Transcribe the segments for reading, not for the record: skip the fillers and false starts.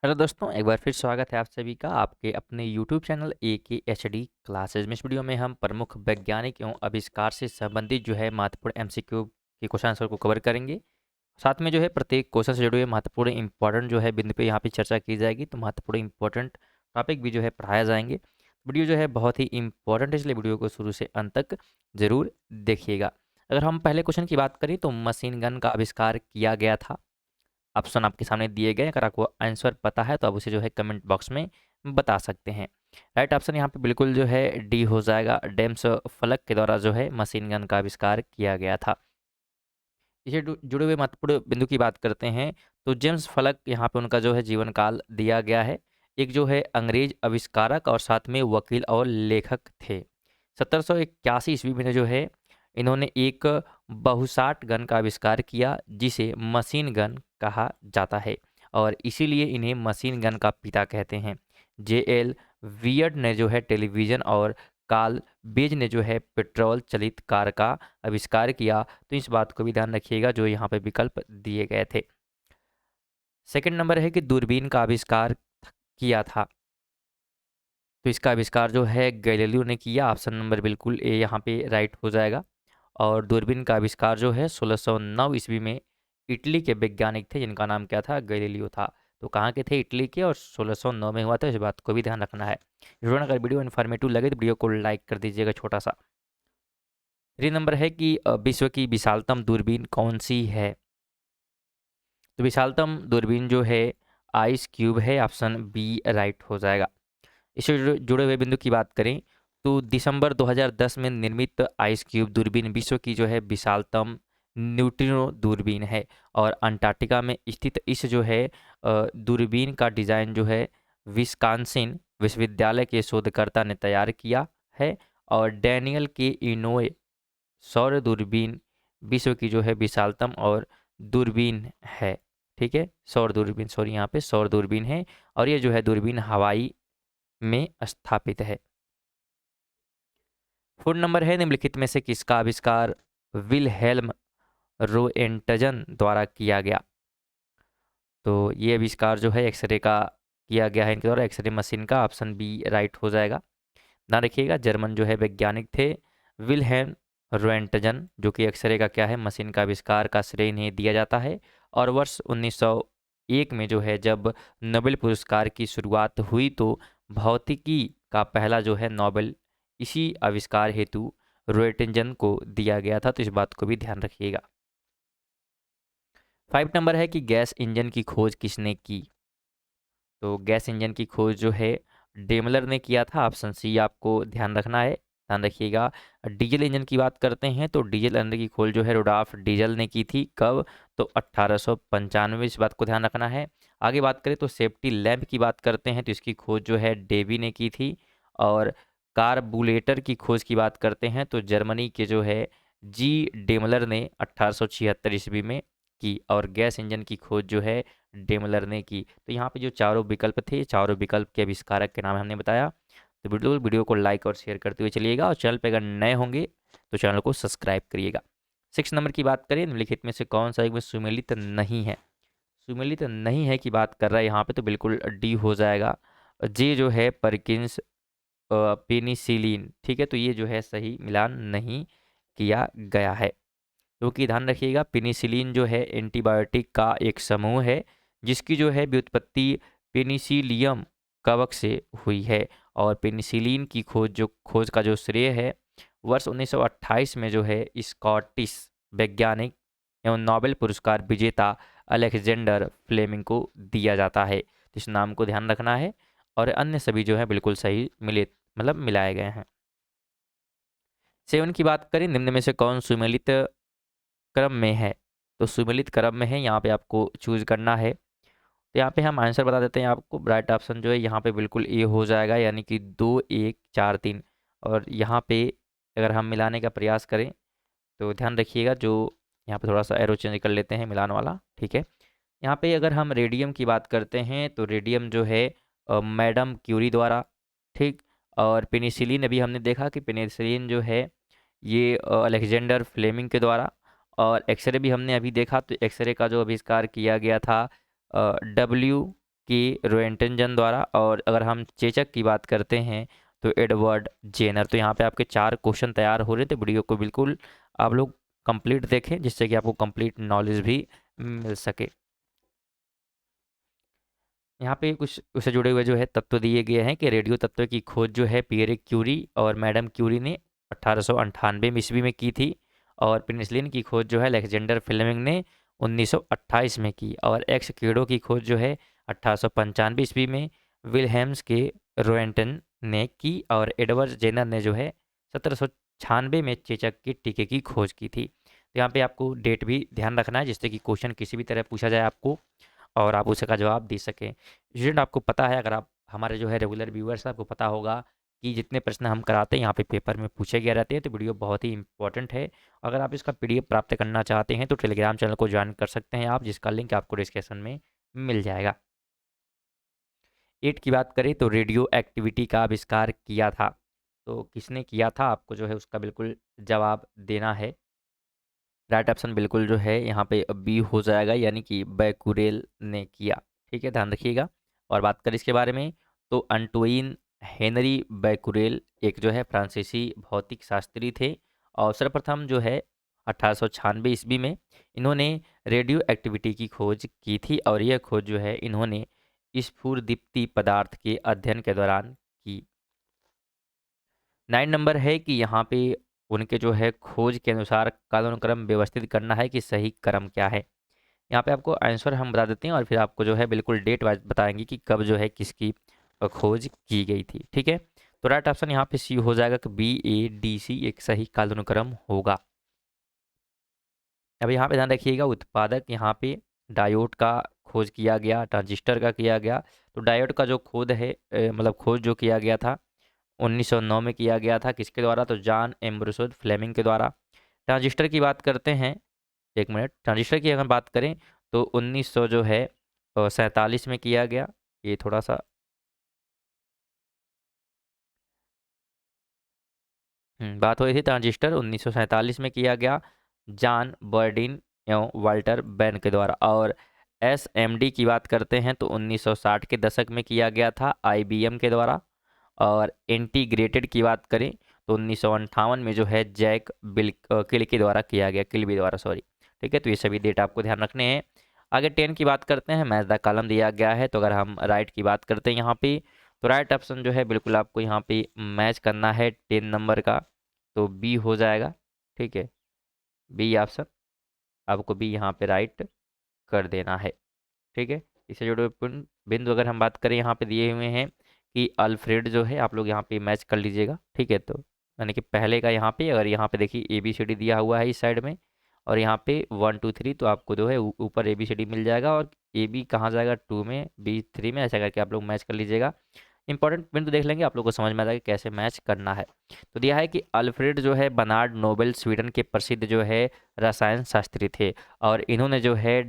Hello दोस्तों, एक बार फिर स्वागत है आप सभी का आपके अपने यूट्यूब चैनल ए के एच डी क्लासेज में। इस वीडियो में हम प्रमुख वैज्ञानिक एवं आविष्कार से संबंधित जो है महत्वपूर्ण एमसीक्यू के क्वेश्चन आंसर को कवर करेंगे। साथ में जो है प्रत्येक क्वेश्चन से जुड़े हुए महत्वपूर्ण इंपॉर्टेंट जो है बिंदु पे यहाँ पे चर्चा की जाएगी, तो महत्वपूर्ण इंपॉर्टेंट टॉपिक भी जो है पढ़ाया जाएंगे। वीडियो जो है बहुत ही इंपॉर्टेंट है, इसलिए वीडियो को शुरू से अंत तक जरूर देखिएगा। अगर हम पहले क्वेश्चन की बात करें तो मशीन गन का आविष्कार किया गया था। ऑप्शन आपके सामने दिए गए, अगर आपको आंसर पता है तो आप उसे जो है कमेंट बॉक्स में बता सकते हैं। राइट ऑप्शन यहाँ पे बिल्कुल जो है डी हो जाएगा। डेम्स फलक के द्वारा जो है मशीन गन का आविष्कार किया गया था। इसे जुड़े हुए महत्वपूर्ण बिंदु की बात करते हैं तो जेम्स फलक यहाँ पे उनका जो है जीवन काल दिया गया है। एक जो है अंग्रेज आविष्कारक और साथ में वकील और लेखक थे। 1781 ईस्वी में जो है इन्होंने एक बहुसाट गन का आविष्कार किया जिसे मशीन गन कहा जाता है और इसीलिए इन्हें मशीन गन का पिता कहते हैं। जे.एल. वियर्ड ने जो है टेलीविज़न और कार्ल बेज ने जो है पेट्रोल चलित कार का आविष्कार किया। तो इस बात को भी ध्यान रखिएगा जो यहाँ पे विकल्प दिए गए थे। सेकंड नंबर है कि दूरबीन का आविष्कार किया था। तो इसका आविष्कार जो है गैलीलियो ने किया। ऑप्शन नंबर बिल्कुल ए यहाँ पे राइट हो जाएगा। और दूरबीन का आविष्कार जो है 1609 ईस्वी में इटली के वैज्ञानिक थे जिनका नाम क्या था, गैलीलियो था। तो कहाँ के थे, इटली के, और 1609 में हुआ था। इस बात को भी ध्यान रखना है। जरूर अगर वीडियो इन्फॉर्मेटिव लगे तो वीडियो को लाइक कर दीजिएगा छोटा सा। 3 नंबर है कि विश्व की विशालतम दूरबीन कौन सी है। तो विशालतम दूरबीन जो है आइस क्यूब है। ऑप्शन बी राइट हो जाएगा। इससे जुड़े हुए बिंदु की बात करें तो दिसंबर 2010 में निर्मित आइस क्यूब दूरबीन विश्व की जो है विशालतम न्यूट्रिनो दूरबीन है और अंटार्कटिका में स्थित इस जो है दूरबीन का डिज़ाइन जो है विस्कॉन्सिन विश्वविद्यालय के शोधकर्ता ने तैयार किया है। और डैनियल के इनोए सौर दूरबीन विश्व की जो है विशालतम और दूरबीन है। ठीक है, सौर दूरबीन, सॉरी यहाँ पे सौर दूरबीन है और ये जो है दूरबीन हवाई में स्थापित है। 4 नंबर है निम्नलिखित में से किसका आविष्कार विलहेल्म रोएंटजन द्वारा किया गया। तो ये आविष्कार जो है एक्सरे का किया गया है इनके द्वारा, एक्सरे मशीन का। ऑप्शन बी राइट हो जाएगा। ध्यान रखिएगा जर्मन जो है वैज्ञानिक थे विलहेल्म रोएंटजन, जो कि एक्सरे का क्या है मशीन का आविष्कार का श्रेय इन्हें दिया जाता है। और वर्ष 1901 में जो है जब नोबेल पुरस्कार की शुरुआत हुई तो भौतिकी का पहला जो है नोबेल इसी आविष्कार हेतु रोएंटजन को दिया गया था। तो इस बात को भी ध्यान रखिएगा। 5 नंबर है कि गैस इंजन की खोज किसने की। तो गैस इंजन की खोज जो है डेमलर ने किया था। ऑप्शन सी आपको ध्यान रखना है। ध्यान रखिएगा। डीजल इंजन की बात करते हैं तो डीजल इंजन की खोज जो है रुडॉल्फ डीजल ने की थी। कब, तो 1895। इस बात को ध्यान रखना है। आगे बात करें तो सेफ्टी लैंप की बात करते हैं तो इसकी खोज जो है डेवी ने की थी। और कार्बुरेटर की खोज की बात करते हैं तो जर्मनी के जो है जी डेमलर ने 1876 ईस्वी में की। और गैस इंजन की खोज जो है डेमलर ने की। तो यहाँ पे जो चारों विकल्प थे, चारों विकल्प के आविष्कारक के नाम हमने बताया। तो वीडियो को लाइक और शेयर करते हुए चलिएगा और चैनल पे अगर नए होंगे तो चैनल को सब्सक्राइब करिएगा। 6 नंबर की बात करें, निम्नलिखित में से कौन सा एक में सुमेलित नहीं है। सुमेलित नहीं है की बात कर रहा है यहाँ पे, तो बिल्कुल डी हो जाएगा। जे जो है परकिंस पेनिसिलिन। ठीक है, तो ये जो है सही मिलान नहीं किया गया है। क्योंकि ध्यान रखिएगा पेनिसिलिन जो है एंटीबायोटिक का एक समूह है जिसकी जो है व्युत्पत्ति पेनिसिलियम कवक से हुई है। और पेनिसिलिन की खोज का जो श्रेय है वर्ष 1928 में जो है स्कॉटिश वैज्ञानिक एवं नोबेल पुरस्कार विजेता अलेक्जेंडर फ्लेमिंग को दिया जाता है। तो इस नाम को ध्यान रखना है। और अन्य सभी जो है बिल्कुल सही मिलाए गए हैं। 7 की बात करें, निम्न में से कौन सुमेलित क्रम में है। तो सुमेलित क्रम में है, यहाँ पे आपको चूज करना है। तो यहाँ पे हम आंसर बता देते हैं आपको। राइट ऑप्शन जो है यहाँ पे बिल्कुल ए हो जाएगा, यानी कि 2 1 4 3। और यहाँ पे अगर हम मिलाने का प्रयास करें तो ध्यान रखिएगा, जो यहाँ पे थोड़ा सा एरो चेंज कर लेते हैं मिलान वाला। ठीक है, यहाँ पे अगर हम रेडियम की बात करते हैं तो रेडियम जो है मैडम क्यूरी द्वारा। ठीक, और पेनिसिलिन अभी हमने देखा कि पेनिसिलिन जो है ये अलेक्जेंडर फ्लेमिंग के द्वारा। और एक्सरे भी हमने अभी देखा, तो एक्सरे का जो आविष्कार किया गया था के रोएंटनजन द्वारा, और अगर हम चेचक की बात करते हैं तो एडवर्ड जेनर। तो यहाँ पे आपके 4 क्वेश्चन तैयार हो रहे थे। वीडियो को बिल्कुल आप लोग कंप्लीट देखें, जिससे कि आपको कंप्लीट नॉलेज भी मिल सके। यहाँ पे कुछ उससे जुड़े हुए जो है तत्व दिए गए हैं कि रेडियो तत्व की खोज जो है पियरे क्यूरी और मैडम क्यूरी ने 1898 ईस्वी में की थी, और पेनिसिलिन की खोज जो है अलेक्जेंडर फ्लेमिंग ने 1928 में की, और एक्स कीड़ों की खोज जो है 1895 ईस्वी में विलहेम्स के रोएंटन ने की, और एडवर्ड जेनर ने जो है 1796 में चेचक के टीके की खोज की थी। तो यहाँ पे आपको डेट भी ध्यान रखना है, जिससे कि क्वेश्चन किसी भी तरह पूछा जाए आपको और आप उसका जवाब दे सकें। स्टूडेंट, आपको पता है, अगर आप हमारे जो है रेगुलर व्यूअर्स हैं, आपको पता होगा कि जितने प्रश्न हम कराते हैं यहाँ पे पेपर में पूछे गए रहते हैं, तो वीडियो बहुत ही इंपॉर्टेंट है। अगर आप इसका पीडीएफ प्राप्त करना चाहते हैं तो टेलीग्राम चैनल को ज्वाइन कर सकते हैं आप, जिसका लिंक आपको डिस्क्रिप्शन में मिल जाएगा। 8 की बात करें तो रेडियो एक्टिविटी का आविष्कार किया था, तो किसने किया था, आपको जो है उसका बिल्कुल जवाब देना है। राइट ऑप्शन बिल्कुल जो है यहाँ पे बी हो जाएगा, यानी कि बैकुरेल ने किया। ठीक है, ध्यान रखिएगा। और बात करें इसके बारे में तो अंटोइन हेनरी बैकुरेल एक जो है फ्रांसीसी भौतिक शास्त्री थे, और सर्वप्रथम जो है 1896 ईस्वी में इन्होंने रेडियो एक्टिविटी की खोज की थी, और यह खोज जो है इन्होंने स्फुरदीप्ति पदार्थ के अध्ययन के दौरान की। 9 नंबर है कि यहाँ पे उनके जो है खोज के अनुसार कालानुक्रम व्यवस्थित करना है कि सही क्रम क्या है। यहाँ पे आपको आंसर हम बता देते हैं, और फिर आपको जो है बिल्कुल डेट वाइज बताएंगे कि कब जो है किसकी खोज की गई थी। ठीक है, तो राइट ऑप्शन यहाँ पे सी हो जाएगा कि BADC एक सही कालानुक्रम होगा। अब यहाँ पे ध्यान रखिएगा, उत्पादक यहाँ पे डायोड का खोज किया गया, ट्रांजिस्टर का किया गया। तो डायोड का जो खोज है मतलब खोज जो किया गया था 1909 में किया गया था, किसके द्वारा, तो जॉन एम्ब्रोसो फ्लेमिंग के द्वारा। ट्रांजिस्टर की बात करते हैं, एक मिनट, ट्रांजिस्टर की अगर बात करें तो 1900 जो है 47 में किया गया। ये थोड़ा सा बात हो रही थी, ट्रांजिस्टर 1947 में किया गया जॉन बर्डिन एवं वाल्टर बैन के द्वारा। और SMD की बात करते हैं तो 1960 के दशक में किया गया था IBM के द्वारा। और इंटीग्रेटेड की बात करें तो 1958 में जो है जैक किल के द्वारा किया गया, किल्बी द्वारा, सॉरी। ठीक है, तो ये सभी डेटा आपको ध्यान रखने हैं। आगे 10 की बात करते हैं, मैच द कॉलम दिया गया है, तो अगर हम राइट की बात करते हैं यहाँ पे तो राइट ऑप्शन जो है बिल्कुल आपको यहाँ पे मैच करना है 10 नंबर का, तो बी हो जाएगा। ठीक है, बी ऑप्शन आपको बी यहाँ पे राइट कर देना है। ठीक है, इससे जुड़े हुए बिंदु अगर हम बात करें यहाँ पे दिए हुए हैं कि अल्फ्रेड जो है, आप लोग यहाँ पे मैच कर लीजिएगा। ठीक है, तो यानी कि पहले का यहाँ पे, अगर यहाँ पे देखिए ABCD दिया हुआ है इस साइड में, और यहाँ पे 1 2 3, तो आपको जो है ऊपर ABCD मिल जाएगा, और AB कहाँ जाएगा 2 में, B 3 में, ऐसा करके आप लोग मैच कर लीजिएगा। इंपॉर्टेंट बिंदु देख लेंगे, आप लोग को समझ में आ जाएगा कैसे मैच करना है। तो दिया है कि अल्फ्रेड जो है बर्नार्ड नोबेल स्वीडन के प्रसिद्ध जो है रसायन शास्त्री थे, और इन्होंने जो है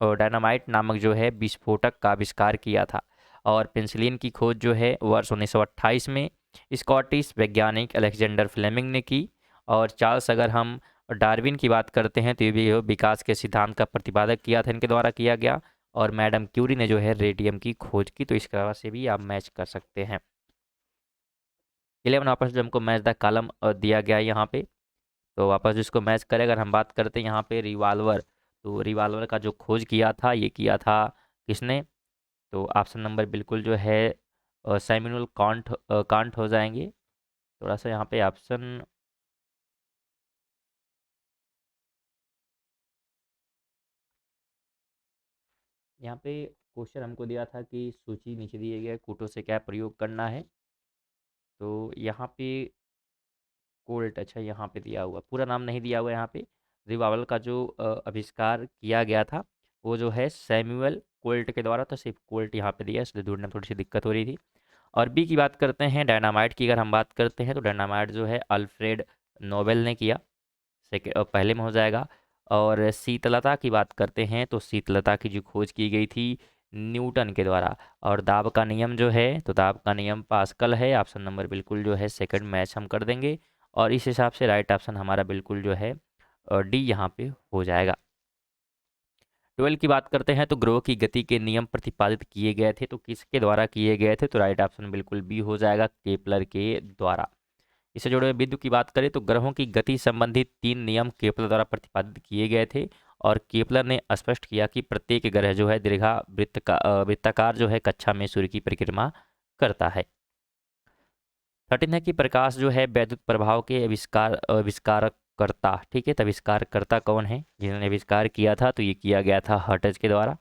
डायनामाइट नामक जो है विस्फोटक का आविष्कार किया था। और पेंसिलिन की खोज जो है वर्ष 1928 में स्कॉटिश वैज्ञानिक अलेक्जेंडर फ्लेमिंग ने की। और चार्ल्स अगर हम डार्विन की बात करते हैं तो ये भी विकास के सिद्धांत का प्रतिपादक किया था, इनके द्वारा किया गया। और मैडम क्यूरी ने जो है रेडियम की खोज की, तो इस तरह से भी आप मैच कर सकते हैं। 11 वापस जो हमको मैच द कॉलम दिया गया है यहाँ पे, तो वापस जिसको मैच करें, अगर हम बात करते हैं यहाँ पे रिवाल्वर, तो रिवाल्वर का जो खोज किया था ये किया था किसने, तो ऑप्शन नंबर बिल्कुल जो है सैमुअल कांट हो जाएंगे। थोड़ा सा यहाँ पे ऑप्शन, यहाँ पे क्वेश्चन हमको दिया था कि सूची नीचे दिए गए कूटों से क्या प्रयोग करना है, तो यहाँ पे कोल्ट, अच्छा यहाँ पे दिया हुआ, पूरा नाम नहीं दिया हुआ यहाँ पे। रिवाल्वर का जो आविष्कार किया गया था वो जो है सैमुअल कोल्ट के द्वारा, तो सिर्फ कोल्ट यहाँ पे दिया, इसलिए ढूंढने में थोड़ी सी दिक्कत हो रही थी। और बी की बात करते हैं, डायनामाइट की अगर हम बात करते हैं तो डायनामाइट जो है अल्फ्रेड नोबेल ने किया, सेकेंड पहले में हो जाएगा। और शीतलता की बात करते हैं तो शीतलता की जो खोज की गई थी न्यूटन के द्वारा। और दाब का नियम जो है, तो दाब का नियम पास्कल है, ऑप्शन नंबर बिल्कुल जो है सेकंड मैच हम कर देंगे। और इस हिसाब से राइट ऑप्शन हमारा बिल्कुल जो है डी यहाँ पे हो जाएगा। 12 की बात करते हैं तो ग्रहों की गति के नियम प्रतिपादित किए गए थे, तो किसके द्वारा किए गए थे? तो राइट ऑप्शन बिल्कुल बी हो जाएगा, केपलर के द्वारा। इससे जुड़े हुए बिंदु की बात करें तो ग्रहों की गति संबंधी 3 नियम केपलर द्वारा प्रतिपादित किए गए थे, और केपलर ने स्पष्ट किया कि प्रत्येक ग्रह जो है दीर्घा वृत्ताकार जो है कक्षा में सूर्य की परिक्रमा करता है। 13 है कि प्रकाश जो है वैद्युत प्रभाव के आविष्कारक करता, ठीक है, तो आविष्कारकर्ता कौन है जिन्होंने आविष्कार किया था? तो ये किया गया था हर्ट्ज के द्वारा।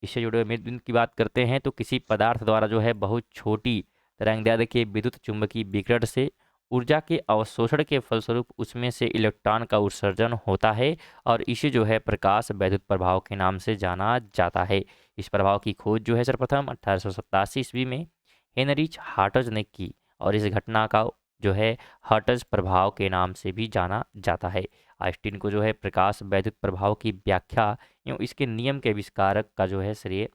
इससे जुड़े हुए बिंदु की बात करते हैं तो किसी पदार्थ द्वारा जो है बहुत छोटी तरंगदैर्ध्य के विद्युत चुंबकीय विकिरण से ऊर्जा के अवशोषण के फलस्वरूप उसमें से इलेक्ट्रॉन का उत्सर्जन होता है, और इसे जो है प्रकाश वैद्युत प्रभाव के नाम से जाना जाता है। इस प्रभाव की खोज जो है सर्वप्रथम 1887 ईस्वी में हेनरिच हार्टज ने की, और इस घटना का जो है हर्ट्ज प्रभाव के नाम से भी जाना जाता है। आइंस्टीन को जो है प्रकाश वैद्युत प्रभाव की व्याख्या एवं इसके नियम के आविष्कारक का जो है श्रेय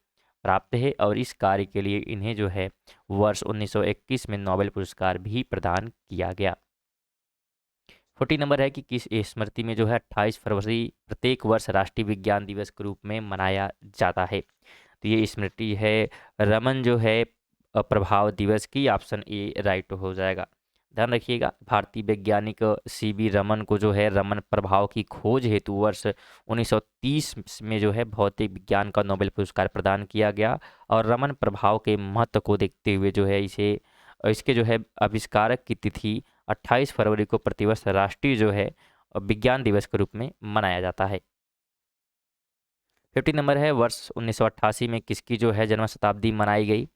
प्राप्त है, और इस कार्य के लिए इन्हें जो है वर्ष 1921 में नोबेल पुरस्कार भी प्रदान किया गया। 40 नंबर है कि किस स्मृति में जो है 28 फरवरी प्रत्येक वर्ष राष्ट्रीय विज्ञान दिवस के रूप में मनाया जाता है? तो ये स्मृति है रमन जो है प्रभाव दिवस की, ऑप्शन ए राइट हो जाएगा। ध्यान रखिएगा, भारतीय वैज्ञानिक सीवी रमन को जो है रमन प्रभाव की खोज हेतु वर्ष 1930 में जो है भौतिक विज्ञान का नोबेल पुरस्कार प्रदान किया गया, और रमन प्रभाव के महत्व को देखते हुए जो है इसके जो है आविष्कारक की तिथि 28 फरवरी को प्रतिवर्ष राष्ट्रीय जो है विज्ञान दिवस के रूप में मनाया जाता है। 50 नंबर है वर्ष 1988 में किसकी जो है जन्म शताब्दी मनाई गई?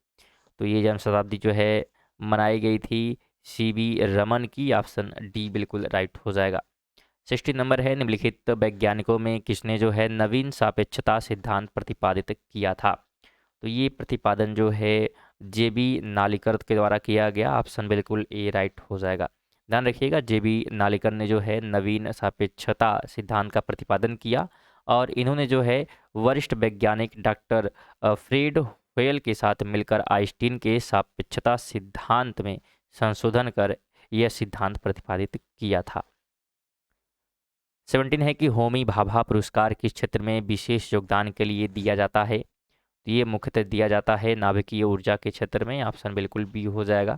तो ये जन्म शताब्दी जो है मनाई गई थी सीवी रमन की, ऑप्शन डी बिल्कुल राइट हो जाएगा। 60 नंबर है निम्नलिखित वैज्ञानिकों में किसने जो है नवीन सापेक्षता सिद्धांत प्रतिपादित किया था? तो ये प्रतिपादन जो है जेबी नालिकर के द्वारा किया गया, ऑप्शन बिल्कुल ए राइट हो जाएगा। ध्यान रखिएगा, जेबी नालिकर ने जो है नवीन सापेक्षता सिद्धांत का प्रतिपादन किया, और इन्होंने जो है वरिष्ठ वैज्ञानिक डॉक्टर फ्रेड होयल के साथ मिलकर आइंस्टीन के सापेक्षता सिद्धांत में संशोधन कर यह सिद्धांत प्रतिपादित किया था। 17 है कि होमी भाभा पुरस्कार किस क्षेत्र में विशेष योगदान के लिए दिया जाता है? तो ये मुख्यतः दिया जाता है नाभिकीय ऊर्जा के क्षेत्र में, ऑप्शन बिल्कुल बी हो जाएगा।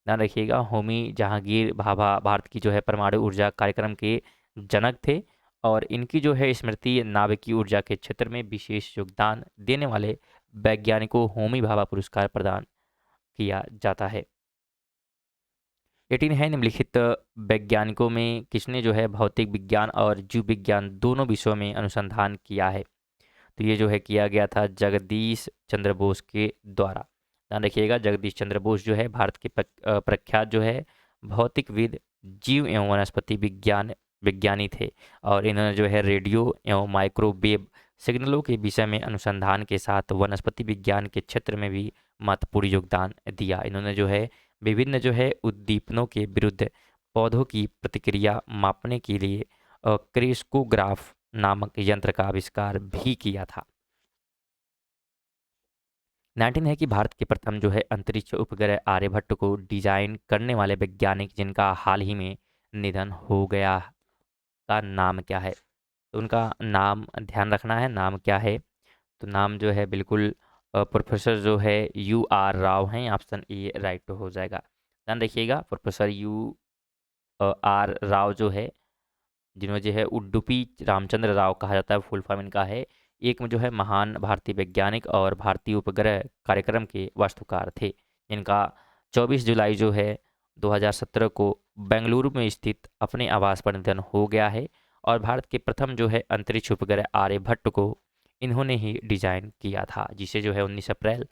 ध्यान रखिएगा, होमी जहांगीर भाभा भारत की जो है परमाणु ऊर्जा कार्यक्रम के जनक थे, और इनकी जो है स्मृति नाभिकीय ऊर्जा के क्षेत्र में विशेष योगदान देने वाले वैज्ञानिकों होमी भाभा पुरस्कार प्रदान किया जाता है। 18 है निम्नलिखित वैज्ञानिकों में किसने जो है भौतिक विज्ञान और जीव विज्ञान दोनों विषयों में अनुसंधान किया है? तो ये जो है किया गया था जगदीश चंद्र बोस के द्वारा। ध्यान रखिएगा, जगदीश चंद्र बोस जो है भारत के प्रख्यात जो है भौतिकविद, जीव एवं वनस्पति विज्ञानी थे, और इन्होंने जो है रेडियो एवं माइक्रोवेव सिग्नलों के विषय में अनुसंधान के साथ वनस्पति विज्ञान के क्षेत्र में भी महत्वपूर्ण योगदान दिया। इन्होंने जो है विभिन्न जो है उद्दीपनों के विरुद्ध पौधों की प्रतिक्रिया मापने के लिए क्रिस्कोग्राफ नामक यंत्र का आविष्कार भी किया था। 19 है कि भारत के प्रथम जो है अंतरिक्ष उपग्रह आर्यभट्ट को डिजाइन करने वाले वैज्ञानिक जिनका हाल ही में निधन हो गया का नाम क्या है? तो उनका नाम ध्यान रखना है, नाम क्या है? तो नाम जो है बिल्कुल प्रोफेसर जो है UR राव हैं, ऑप्शन ए राइट हो जाएगा। ध्यान रखिएगा, प्रोफेसर UR राव जो है, जिन्होंने जो है उडुपी रामचंद्र राव कहा जाता है, फुल फॉर्म इनका है, एक में जो है महान भारतीय वैज्ञानिक और भारतीय उपग्रह कार्यक्रम के वास्तुकार थे। इनका 24 जुलाई जो है 2017 को बेंगलुरु में स्थित अपने आवास पर निधन हो गया है, और भारत के प्रथम जो है अंतरिक्ष उपग्रह आर्यभट्ट को इन्होंने ही डिजाइन किया था, जिसे जो है 19 अप्रैल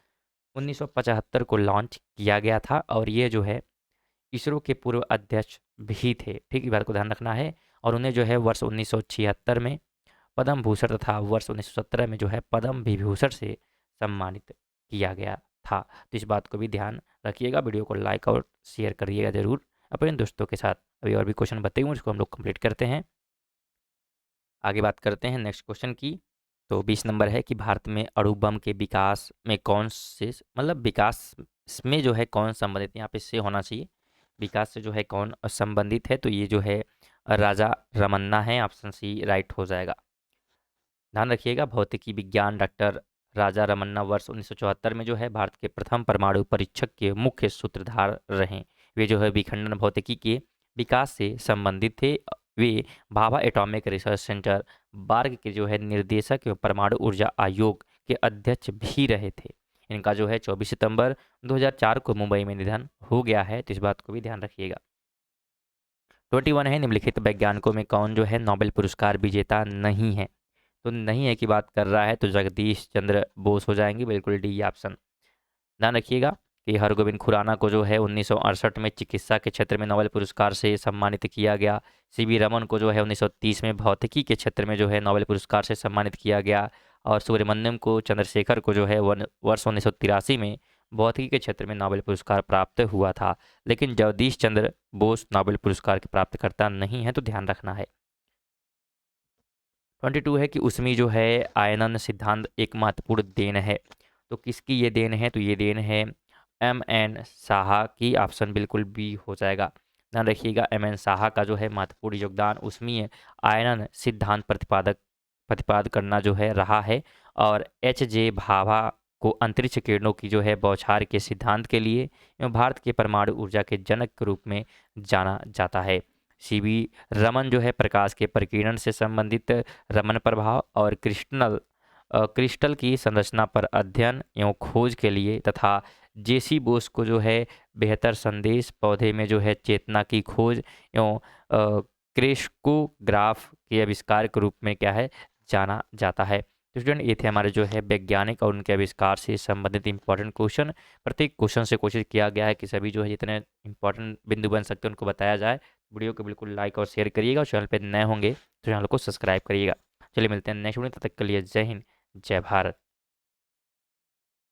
1975 को लॉन्च किया गया था, और ये जो है इसरो के पूर्व अध्यक्ष भी थे, ठीक है, बात को ध्यान रखना है। और उन्हें जो है वर्ष 1976 में पद्म भूषण तथा वर्ष 1917 में जो है पद्म विभूषण से सम्मानित किया गया था। तो इस बात को भी ध्यान रखिएगा, वीडियो को लाइक और शेयर करिएगा जरूर अपने दोस्तों के साथ। अभी और भी क्वेश्चन बताइए, उसको हम लोग कंप्लीट करते हैं। आगे बात करते हैं नेक्स्ट क्वेश्चन की। तो 20 नंबर है कि भारत में अणु बम के विकास में कौन से विकास में जो है कौन संबंधित, यहाँ पे से होना चाहिए, विकास से जो है कौन संबंधित है? तो ये जो है राजा रमन्ना है, ऑप्शन सी राइट हो जाएगा। ध्यान रखिएगा, भौतिकी विज्ञान डॉक्टर राजा रमन्ना वर्ष 1974 में जो है भारत के प्रथम परमाणु परीक्षक के मुख्य सूत्रधार रहे। वे जो है विखंडन भौतिकी के विकास से संबंधित थे। वे भाभा एटॉमिक रिसर्च सेंटर बार्ग के जो है निर्देशक एवं परमाणु ऊर्जा आयोग के अध्यक्ष भी रहे थे। इनका जो है 24 सितंबर 2004 को मुंबई में निधन हो गया है, तो इस बात को भी ध्यान रखिएगा। 21 है, निम्नलिखित वैज्ञानिकों में कौन जो है नोबेल पुरस्कार विजेता नहीं है। तो नहीं है की बात कर रहा है तो जगदीश चंद्र बोस हो जाएंगे, बिल्कुल डी ऑप्शन। ध्यान रखिएगा कि हरगोविंद खुराना को जो है 1968 में चिकित्सा के क्षेत्र में नोबेल पुरस्कार से सम्मानित किया गया। सीवी रमन को जो है 1930 में भौतिकी के क्षेत्र में जो है नोबेल पुरस्कार से सम्मानित किया गया। और सुब्रमण्यम को चंद्रशेखर को जो है वर्ष 1983 में भौतिकी के क्षेत्र में नोबेल पुरस्कार प्राप्त हुआ था। लेकिन जगदीश चंद्र बोस नोबेल पुरस्कार के प्राप्तकर्ता नहीं है, तो ध्यान रखना है। 22 है कि उसमें जो है आयनन सिद्धांत एक महत्वपूर्ण देन है। तो किसकी ये देन है, तो ये देन है M.N. साहा की। ऑप्शन बिल्कुल बी हो जाएगा। ध्यान रखिएगा, M.N. साहा का जो है महत्वपूर्ण योगदान उसमें आयनन सिद्धांत प्रतिपाद करना जो है रहा है। और H.J. भाभा को अंतरिक्ष किरणों की जो है बौछार के सिद्धांत के लिए एवं भारत के परमाणु ऊर्जा के जनक के रूप में जाना जाता है। सीवी रमन जो है प्रकाश के प्रकीर्णन से संबंधित रमन प्रभाव और क्रिस्टल की संरचना पर अध्ययन एवं खोज के लिए, तथा जेसी बोस को जो है बेहतर संदेश पौधे में जो है चेतना की खोज एवं क्रेस्कोग्राफ के आविष्कार के रूप में क्या है जाना जाता है। तो स्टूडेंट, ये थे हमारे जो है वैज्ञानिक और उनके आविष्कार से संबंधित इंपॉर्टेंट क्वेश्चन। प्रत्येक क्वेश्चन से कोशिश किया गया है कि सभी जो है जितने इंपॉर्टेंट बिंदु बन सकते हैं उनको बताया जाए। वीडियो को बिल्कुल लाइक और शेयर करिएगा और चैनल पर नए होंगे तो चैनल को सब्सक्राइब करिएगा। चलिए मिलते हैं नेक्स्ट वीडियो, तब तक के लिए जय हिंद, जय भारत।